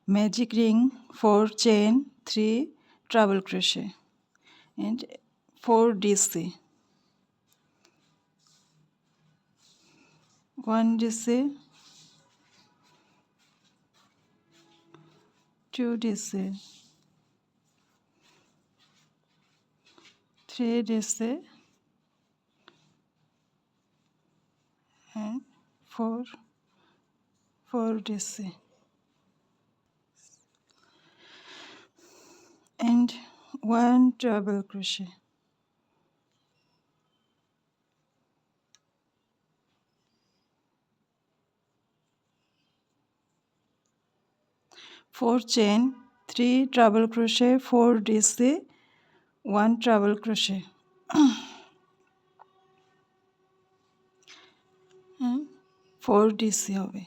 magic ring, 4 chain, 3 treble crochet and 4 DC, 1 DC, 2 DC, 3 DC and 4 DC and 1 treble crochet. 4 chain, 3 treble crochet, 4 DC, 1 treble crochet. 4 DC হবে,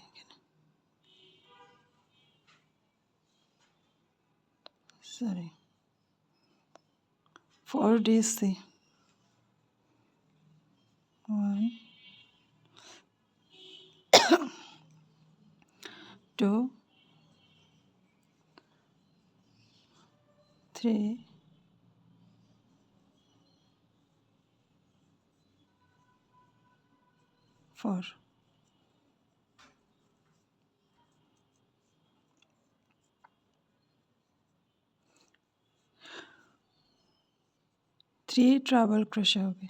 sorry, 4 DC, 1 2 3 4. 3 treble crochet হবে,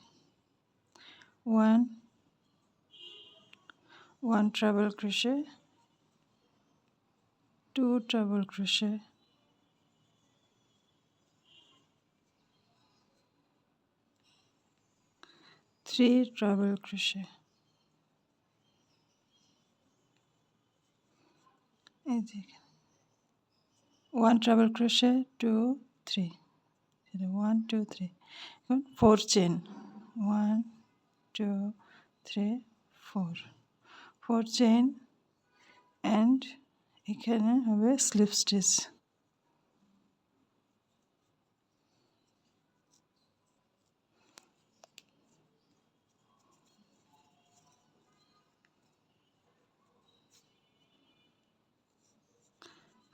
1 treble crochet, 2 treble crochet, 3 treble crochet, এই যে 1 treble crochet, 2 3, 1 2 3, এখন 4 chain, 1 2 3 4 chain and এখানে হবে slip stitch.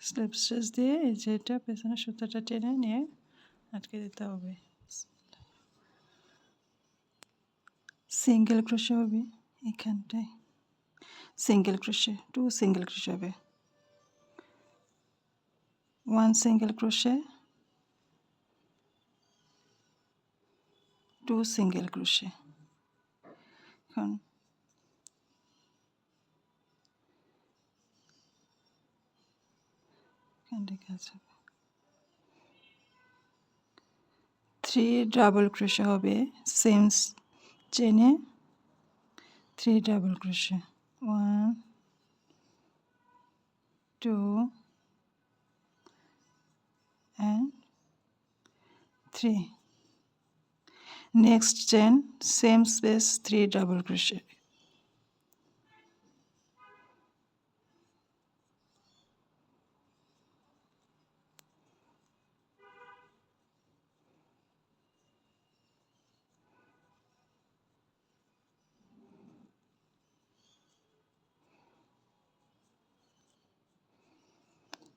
Slip stitch দিয়ে এই যে এটা পেছনে সুতাটা টেনে নিয়ে আটকে দিতে হবে। সিঙ্গেল ক্রোশে হবে এখানটায়, সিঙ্গেল ক্রোশে, 2 সিঙ্গেল ক্রোশে হবে, 1 সিঙ্গেল ক্রোশে, 2 সিঙ্গেল ক্রোশে। এখন কাজ হবে 3 ডাবল ক্রোশে হবে, সেম চেনে 3 double crochet, 1 2 and 3. Next chain, same space, 3 double crochet.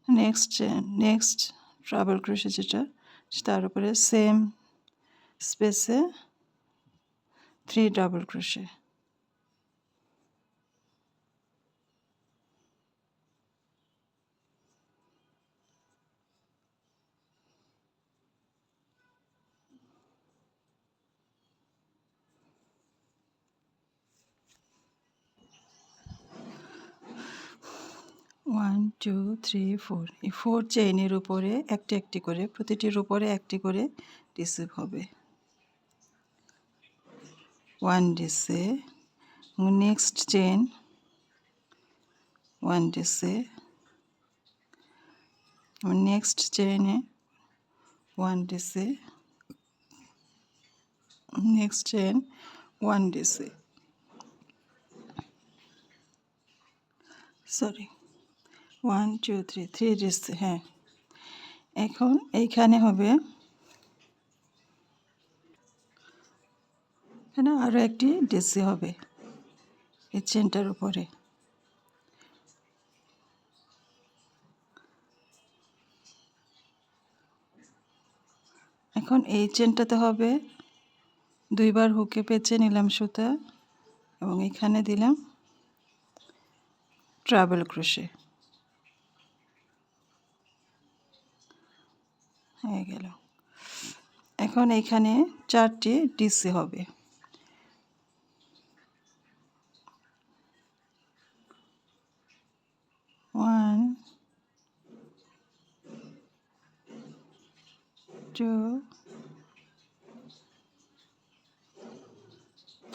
Next chain, next double crochet যেটা তার উপরে same space এ 3 double crochet. One, 2, 3, 4. এই 4 চেইনের উপরে একটি একটি করে, প্রতিটির উপরে একটি করে রিসিভ হবে। 1 DC, next chain 1 DC, next চেইনে 1 DC, next chain 1 DC, sorry 1 2 3 3 DC. হ্যাঁ, এখন এইখানে হবে, এখানে আরও একটি ডিসি হবে এই চেনটার উপরে, এখন এই চেনটাতে হবে দুইবার হুকে পেঁচে নিলাম সুতা এবং এখানে দিলাম ট্রাভেল ক্রোশে, হয়ে গেল। এখন এখানে 4টি ডিসি হবে। 1 2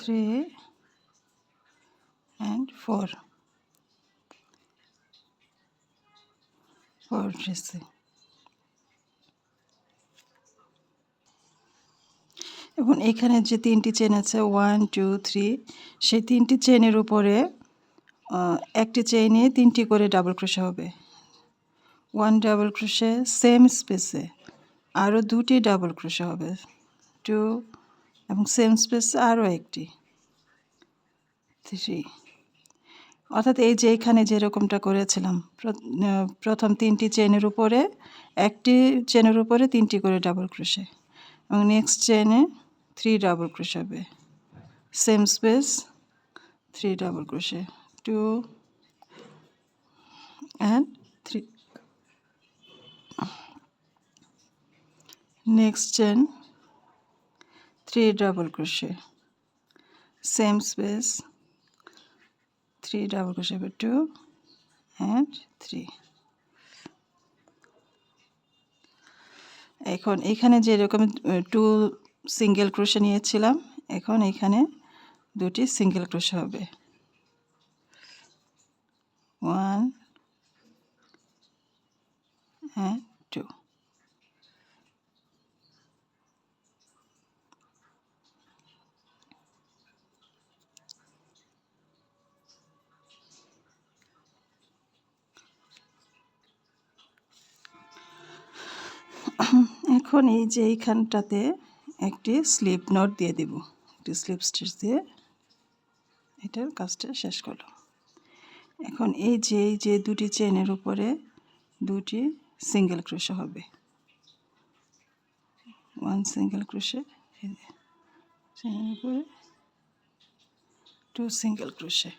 3 and 4 ডিসি। এবং এখানে যে 3টি চেন আছে 1 2 3, সেই 3টি চেনের উপরে একটি চেইনে 3টি করে ডাবল ক্রোশে হবে। 1 ডাবল ক্রোশে সেম স্পেসে, আরও 2টি ডাবল ক্রোশে হবে 2, এবং সেম স্পেসে আরও একটি 3। অর্থাৎ এই যে এখানে যেরকমটা করেছিলাম, প্রথম 3টি চেনের উপরে একটি চেনের উপরে 3টি করে ডাবল ক্রোশে, এবং নেক্সট চেনে 3 ডাবল ক্রোশে হবে, same space 3 double crochet 2 and 3, next chain 3 double crochet, same space 3 double crochet, 2 and 3। এখন এখানে যেরকম 2 সিঙ্গেল ক্রোশে নিয়েছিলাম, এখন এখানে 2টি সিঙ্গেল ক্রোশে হবে 1 and 2। এখন এই যে এইখানটাতে একটি স্লিপ নট দিয়ে দেব, একটি স্লিপ স্টিচ দিয়ে এটার কাজটা শেষ করলো। এখন এই যে 2টি চেনের উপরে 2টি সিঙ্গেল ক্রোশে হবে, 1 সিঙ্গেল ক্রোশে, চেনের উপরে 2 সিঙ্গেল ক্রোশে।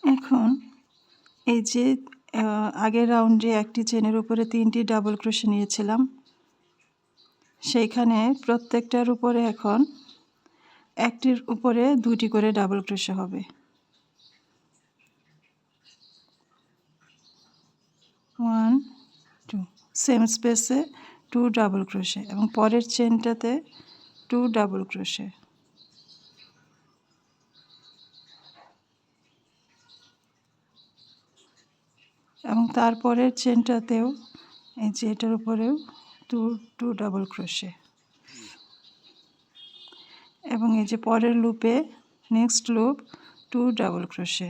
এখন এই যে আগের রাউন্ডে একটি চেনের উপরে 3টি ডাবল ক্রোশে নিয়েছিলাম, সেইখানে প্রত্যেকটার উপরে এখন একটির উপরে 2টি করে ডাবল ক্রোশে হবে, 1 2, সেম স্পেসে 2 ডাবল ক্রোশে, এবং পরের চেনটাতে 2 ডাবল ক্রোশে, এবং তারপরের চেনটাতেও এই যে এটার উপরেও 2 ডাবল ক্রোশে, এবং এই যে পরের লুপে next loop 2 double crochet,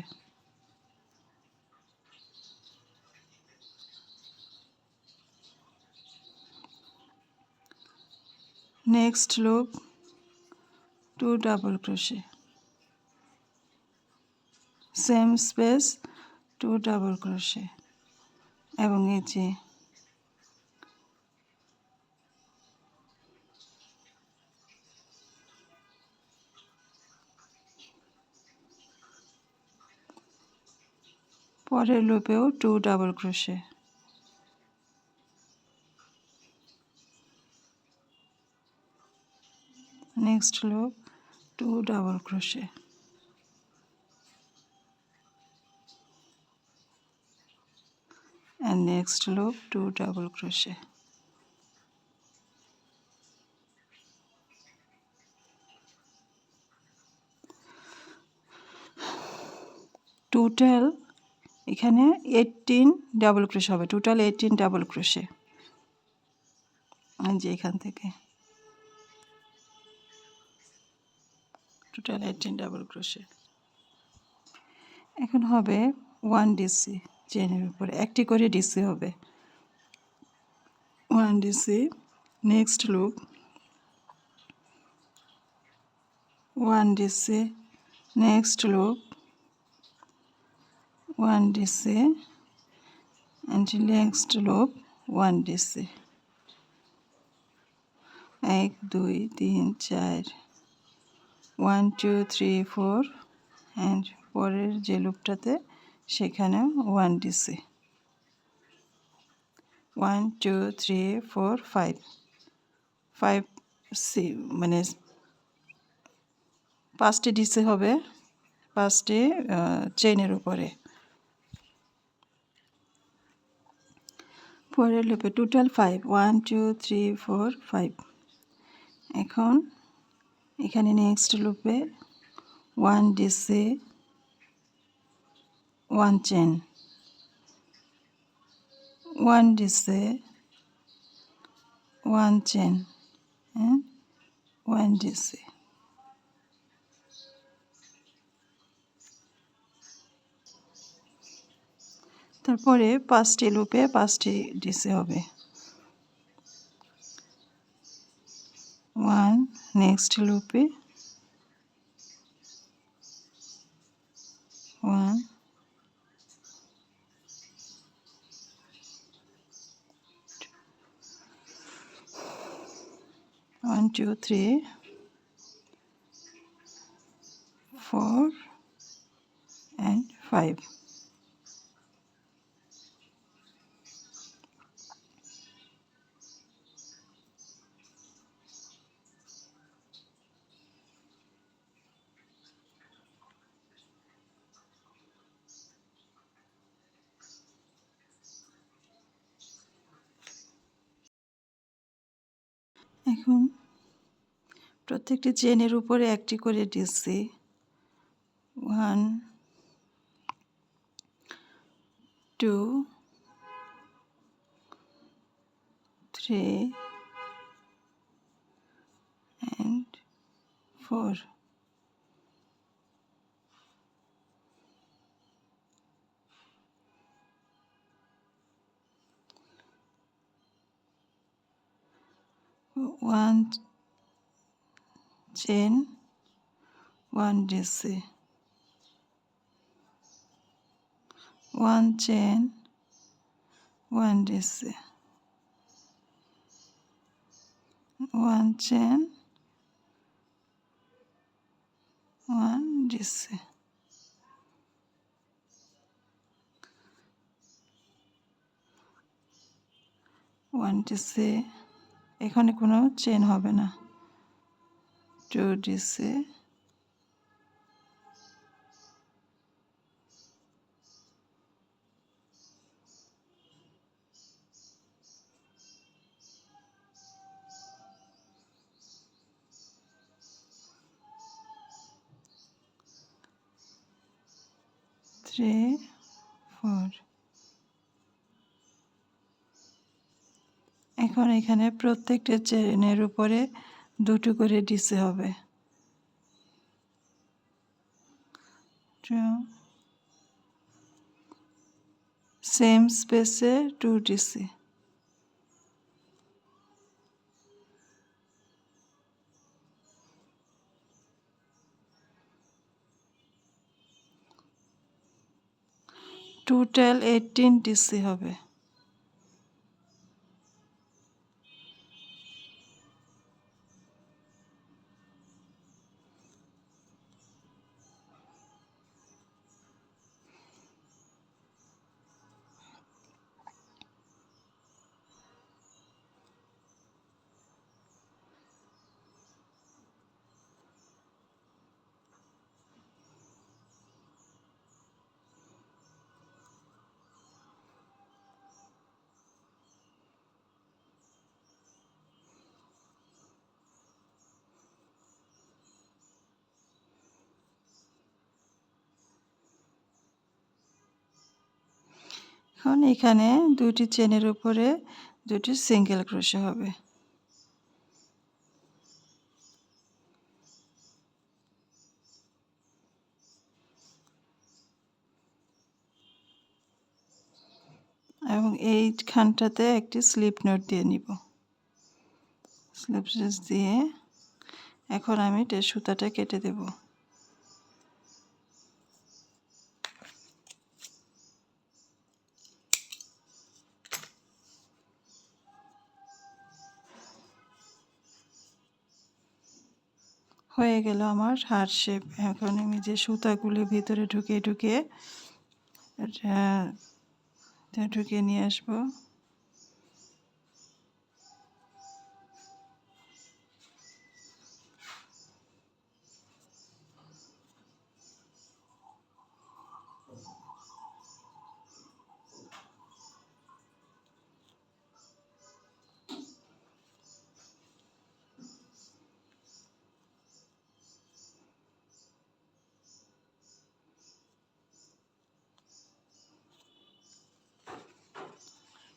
next loop 2 double crochet, same space 2 double crochet, এবং এই যে পরের লুপেও 2 double crochet, next loop 2 double crochet, and next loop 2 double crochet, total এখানে 18 ডাবল ক্রোশে হবে, টোটাল 18 ডাবল ক্রোশে, যে এখান থেকে টোটাল 18 ডাবল ক্রোশে। এখন হবে 1 ডিসি, চেনের উপরে একটি করে ডিসি হবে, 1 DC, next loop 1 DC, next loop 1 DC, and next loop 1 DC, 1 2 3 4 1 2 3 4 and পরের যে লুপটাতে সেখানে 1 দিছি 1 2 3 4 5 5 সি মানে 5টি ডিসি হবে 5টি চেইনের উপরে। পরের লুপে টোটাল 5 1 2 3 4 5। এখন এখানে নেক্সট লুপে 1 DC 1 chain 1 DC 1 chain and 1 DC. তারপরে 5টি লুপে 5টি ডিসি হবে 1 নেক্সট লুপে 1 1 2 3 4 and 5। এখন প্রত্যেকটি চেনের উপরে একটি করে DC 1 2 3 and 4। One chain 1 DC 1 chain 1 DC 1 chain 1 DC. One DC এখানে কোনো চেন হবে না 2 ডিসি 3 4। এখন এখানে প্রত্যেকটা চেনের উপরে দুটো করে ডিসি হবে 2 সেম স্পেসে 2 ডিসি। টোটাল 18 ডিসি হবে। এখন এখানে দুটি চেনের উপরে দুটি সিঙ্গেল ক্রোশে হবে এবং এইখানটাতে একটি স্লিপ নোট দিয়ে নিব। স্লিপ নোট দিয়ে এখন আমি সুতাটা কেটে দেব। হয়ে গেল আমার হার্ট শেপ। এখন আমি যে সুতাগুলি ভিতরে ঢুকে এটা ঢুকিয়ে নিয়ে আসবো।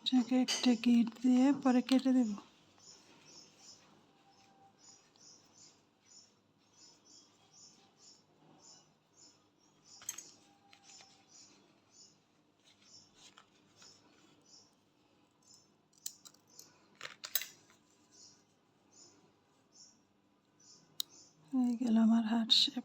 এটাকে একটা গিট দিয়ে পরে কেটে দেব। হয়ে গেল আমার হার্ট শেপ।